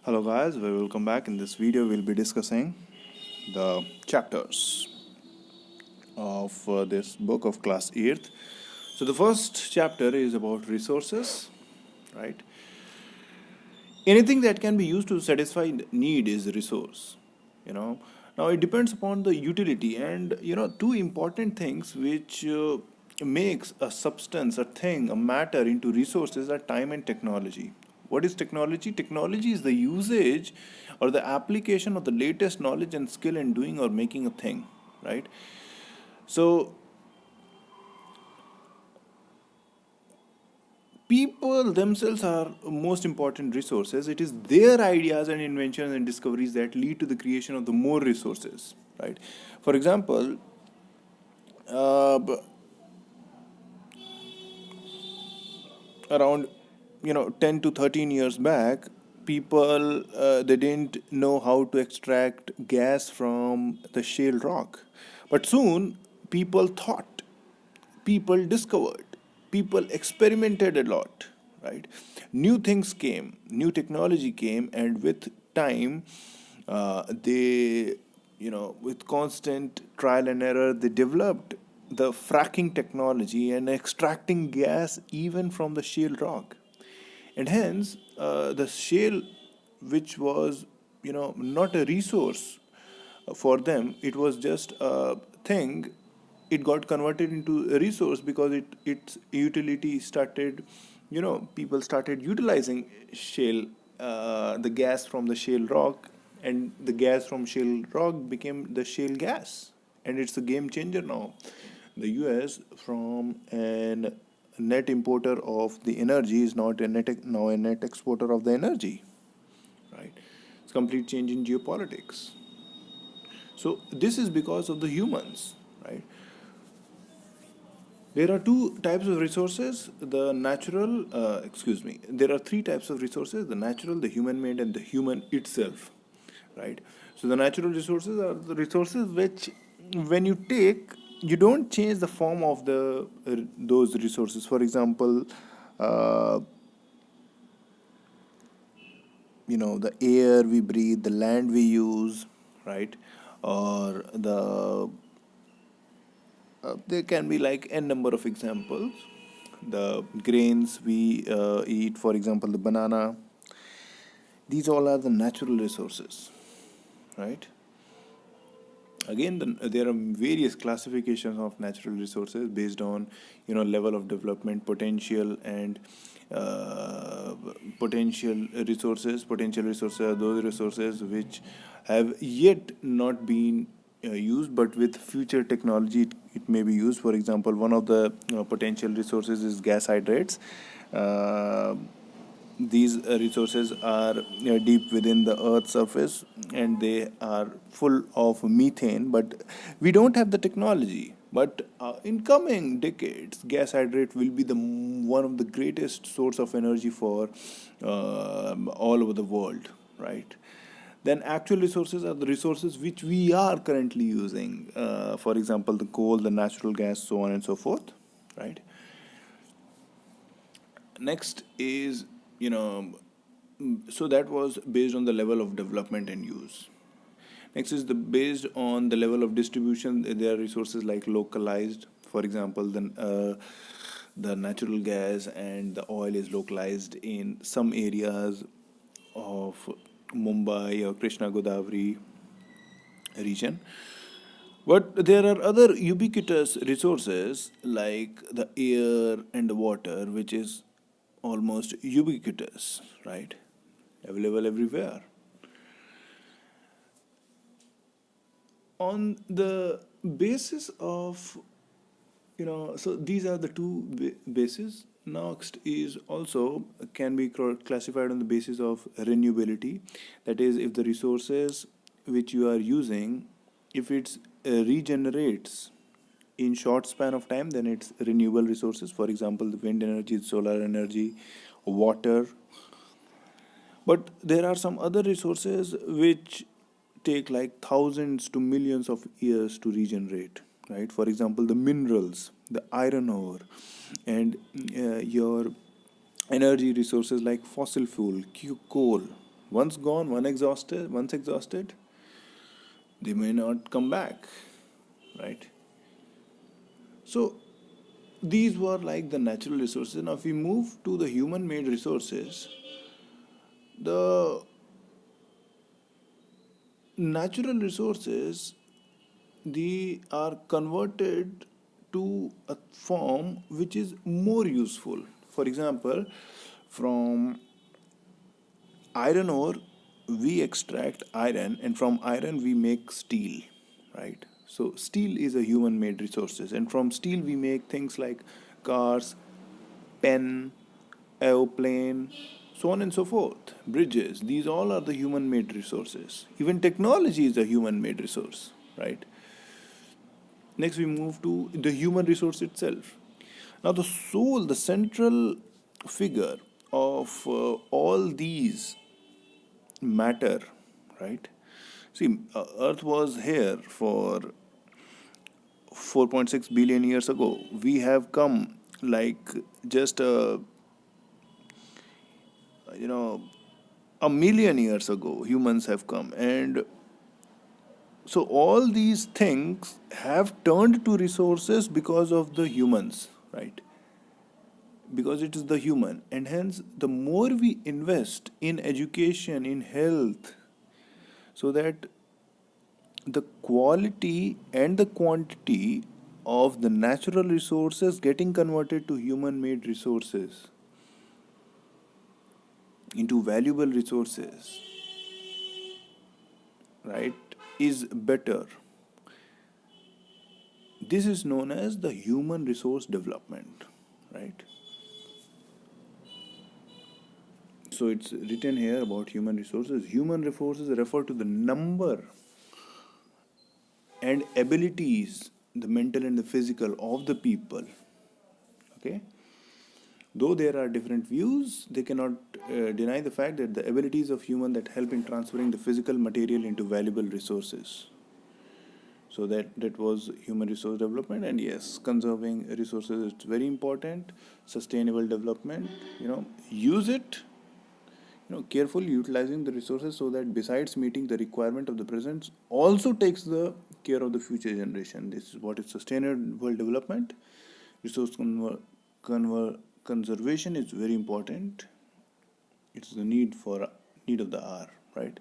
Hello guys, welcome back. In this video we'll be discussing the chapters of this book of class 8th. So the first chapter is about resources, right? Anything that can be used to satisfy need is a resource, you know. Now it depends upon the utility and two important things which makes a substance, a thing, a matter into resources are time and technology. What is technology? Technology is the usage or the application of the latest knowledge and skill in doing or making a thing, right? So people themselves are most important resources. It is their ideas and inventions and discoveries that lead to the creation of the more resources, right? For example, uh, around 10 to 13 years back, people they didn't know how to extract gas from the shale rock, but soon people thought, people discovered, people experimented a lot, right? New things came, new technology came, and with time, they, with constant trial and error, they developed the fracking technology and extracting gas even from the shale rock. And hence, the shale, which was, not a resource for them, it was just a thing. It got converted into a resource because its utility started, people started utilizing shale, the gas from the shale rock, and the gas from shale rock became the shale gas, and it's a game changer now. The US, from an net importer of the energy, is not now a net exporter of the energy, right? It's complete change in geopolitics. So this is because of the humans, right? There are two types of resources, the natural, there are three types of resources: the natural, the human made, and the human itself, right? So the natural resources are the resources which, when you take, you don't change the form of those resources. For example, uh, the air we breathe, the land we use, right? Or there can be like n number of examples. The grains we eat, for example, the banana. These all are the natural resources, right? Again, there are various classifications of natural resources based on level of development, potential, and potential resources are those resources which have yet not been used, but with future technology it may be used. For example, one of the potential resources is gas hydrates. uh, these resources are deep within the earth's surface, and they are full of methane, but we don't have the technology. But in coming decades, gas hydrate will be the one of the greatest source of energy for all over the world, right? Then actual resources are the resources which we are currently using, for example, the coal, the natural gas, so on and so forth, right? Next is, so that was based on the level of development and use. Next is the based on the level of distribution. There are resources like localized. For example, the natural gas and the oil is localized in some areas of Mumbai or Krishna Godavari region. But there are other ubiquitous resources like the air and the water, which is almost ubiquitous, right? Available everywhere. On the basis of, so these are the two bases. Next is also can be classified on the basis of renewability. That is, if the resources which you are using, if it's regenerates in short span of time, then it's renewable resources. For example, the wind energy, solar energy, water. But there are some other resources which take like thousands to millions of years to regenerate, right? For example, the minerals, the iron ore, and your energy resources like fossil fuel, coal, Once gone, once exhausted, they may not come back, right? So these were like the natural resources. Now, if we move to the human-made resources, the natural resources, they are converted to a form which is more useful. For example, from iron ore, we extract iron, and from iron we make steel, right? So steel is a human made resources, and from steel we make things like cars, pen, airplane, so on and so forth, bridges. These all are the human made resources. Even technology is a human made resource, right? Next, we move to the human resource itself. Now, the soul, the central figure of all these matter, right? See, Earth was here for 4.6 billion years ago. We have come like just you know a million years ago. Humans have come, and so all these things have turned to resources because of the humans, right? Because it is the human, and hence the more we invest in education, in health, so that the quality and the quantity of the natural resources getting converted to human made resources into valuable resources, right, is better. This is known as the human resource development, right? So it's written here about human resources. Human resources refer to the number and abilities, the mental and the physical of the people. Okay? Though there are different views, they cannot deny the fact that the abilities of human that help in transferring the physical material into valuable resources. So that was human resource development, and yes, conserving resources is very important. Sustainable development, use it, carefully utilizing the resources so that besides meeting the requirement of the present, also takes the care of the future generation. This is what is sustainable development. Resource conservation is very important. It's the need of the hour, right?